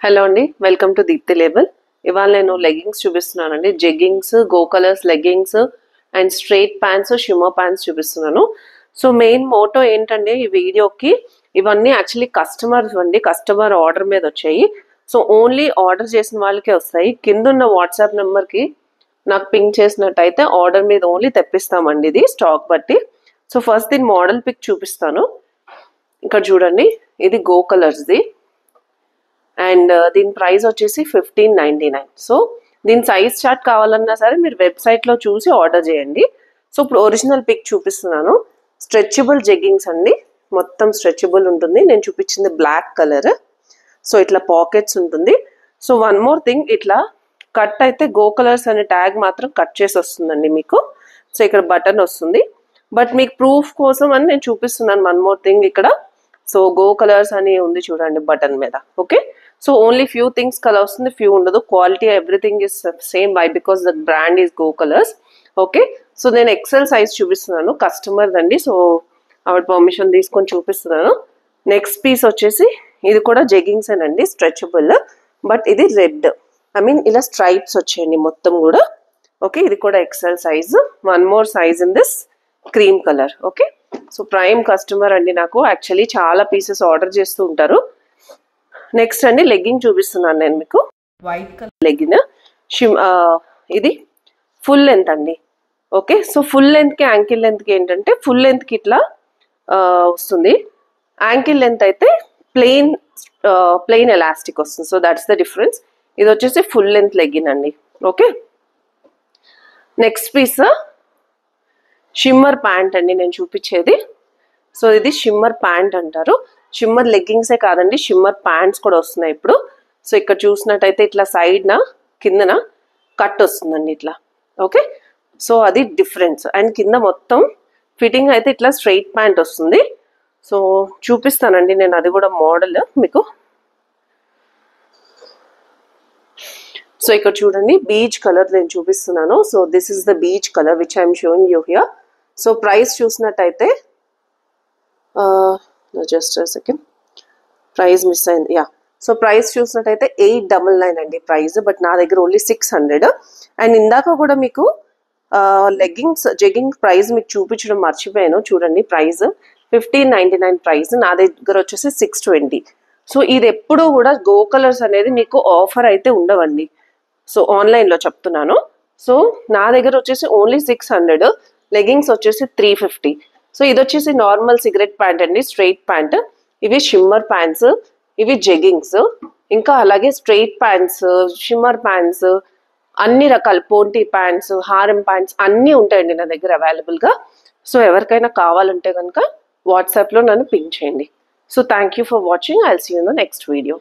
Hello అండి, welcome to Deepti label. ఇవాళ నేను లెగ్గింగ్స్ చూపిస్తున్నానండి. Jeggings, go colours leggings and straight pants, shimmer pants చూపిస్తున్నాను. సో మెయిన్ మోటో ఏంటంటే ఈ వీడియోకి ఇవన్నీ యాక్చువల్లీ కస్టమర్స్ అండి, కస్టమర్ ఆర్డర్ మీద వచ్చాయి. సో ఓన్లీ ఆర్డర్ చేసిన వాళ్ళకే వస్తాయి. కింద ఉన్న వాట్సాప్ నెంబర్కి నాకు పింక్ చేసినట్టయితే ఆర్డర్ మీద ఓన్లీ తెప్పిస్తామండి, ఇది స్టాక్ బట్టి. సో ఫస్ట్ దీని మోడల్ పిక్ చూపిస్తాను. ఇక్కడ చూడండి, ఇది గో కలర్స్ది అండ్ దీని ప్రైస్ వచ్చేసి 1599. సో దీని సైజ్ చార్ట్ కావాలన్నా సరే మీరు వెబ్సైట్లో చూసి ఆర్డర్ చేయండి. సో ఇప్పుడు ఒరిజినల్ పిక్ చూపిస్తున్నాను. స్ట్రెచబుల్ జెగ్గింగ్స్ అండి, మొత్తం స్ట్రెచబుల్ ఉంటుంది. నేను చూపించింది బ్లాక్ కలర్. సో ఇట్లా పాకెట్స్ ఉంటుంది. సో వన్ మోర్ థింగ్, ఇట్లా కట్ అయితే గో కలర్స్ అనే ట్యాగ్ మాత్రం కట్ చేసి వస్తుందండి మీకు. సో ఇక్కడ బటన్ వస్తుంది, బట్ మీకు ప్రూఫ్ కోసం అని నేను చూపిస్తున్నాను. వన్ మోర్ థింగ్, ఇక్కడ సో గో కలర్స్ అని ఉంది చూడండి బటన్ మీద. Okay, so only few things colour వస్తుంది, ఫ్యూ ఉండదు. Quality everything is same. Why? Because the brand is Go Colors. Okay, so నేను ఎక్సెల్ సైజ్ చూపిస్తున్నాను, కస్టమర్ దండి. సో ఆవిడ పర్మిషన్ తీసుకొని చూపిస్తున్నాను. నెక్స్ట్ పీస్ వచ్చేసి ఇది కూడా జెగ్గింగ్స్ అండి, స్ట్రెచబుల్, బట్ ఇది రెడ్, ఐ మీన్ ఇలా స్ట్రైప్స్ వచ్చాయండి మొత్తం కూడా. ఓకే, ఇది కూడా XL size. One more size in this cream colour. Okay, so prime customer అండి, నాకు యాక్చువల్లీ చాలా పీసెస్ ఆర్డర్ చేస్తూ ఉంటారు. నెక్స్ట్ అండి లెగ్గింగ్ చూపిస్తున్నాను నేను మీకు. వైట్ కలర్ లెగ్గిన్, ఇది ఫుల్ లెంత్ అండి. ఓకే, సో ఫుల్ లెంత్కి యాంకిల్ లెంత్కి ఏంటంటే ఫుల్ లెంత్కి ఇట్లా వస్తుంది, యాంకిల్ లెంత్ అయితే ప్లెయిన్ ఎలాస్టిక్ వస్తుంది. So that's the difference. ఇది వచ్చేసి ఫుల్ లెంత్ లెగ్గిన్ అండి. Okay, next piece shimmer pant అండి నేను చూపించేది. సో ఇది షిమ్మర్ ప్యాంట్ అంటారు. షిమ్మర్ లెగ్గింగ్సే కాదండి, షిమ్మర్ ప్యాంట్స్ కూడా వస్తున్నాయి ఇప్పుడు. సో ఇక్కడ చూసినట్టయితే ఇట్లా సైడ్న కిందన కట్ వస్తుందండి ఇట్లా. ఓకే, సో అది డిఫరెన్స్. అండ్ కింద మొత్తం ఫిట్టింగ్ అయితే ఇట్లా స్ట్రైట్ ప్యాంట్ వస్తుంది. సో చూపిస్తానండి నేను అది కూడా మోడల్ మీకు. సో ఇక్కడ చూడండి, బీచ్ కలర్ నేను చూపిస్తున్నాను. So this is the beach colour which I'm showing you here. So price చూసినట్టయితే జస్ట్ సెకండ్, ప్రైస్ మిస్ అయింది. యా, సో ప్రైస్ చూసినట్టయితే 899 అండి ప్రైస్, బట్ నా దగ్గర ఓన్లీ 600. అండ్ ఇందాక కూడా మీకు జెగ్గింగ్ ప్రైస్ మీకు చూపించడం మర్చిపోయాను. చూడండి, ప్రైస్ 1599 ప్రైస్, నా దగ్గర వచ్చేసి 620. సో ఇది ఎప్పుడు కూడా గో కలర్స్ అనేది మీకు ఆఫర్ అయితే ఉండవండి. సో ఆన్లైన్లో చెప్తున్నాను. సో నా దగ్గర వచ్చేసి ఓన్లీ 600, లెగ్గింగ్స్ వచ్చేసి 350. సో ఇది వచ్చేసి నార్మల్ సిగరెట్ ప్యాంట్ అండి, స్ట్రైట్ ప్యాంట్. ఇవి షిమ్మర్ ప్యాంట్స్, ఇవి జెగ్గింగ్స్, ఇంకా అలాగే స్ట్రైట్ ప్యాంట్స్, షిమ్మర్ ప్యాంట్స్, అన్ని రకాల పోంటీ ప్యాంట్స్, హారం ప్యాంట్స్ అన్నీ ఉంటాయండి నా దగ్గర అవైలబుల్గా. సో ఎవరికైనా కావాలంటే కనుక వాట్సాప్లో నన్ను పింక్ చేయండి. So thank you for watching. I'll see you in the next video.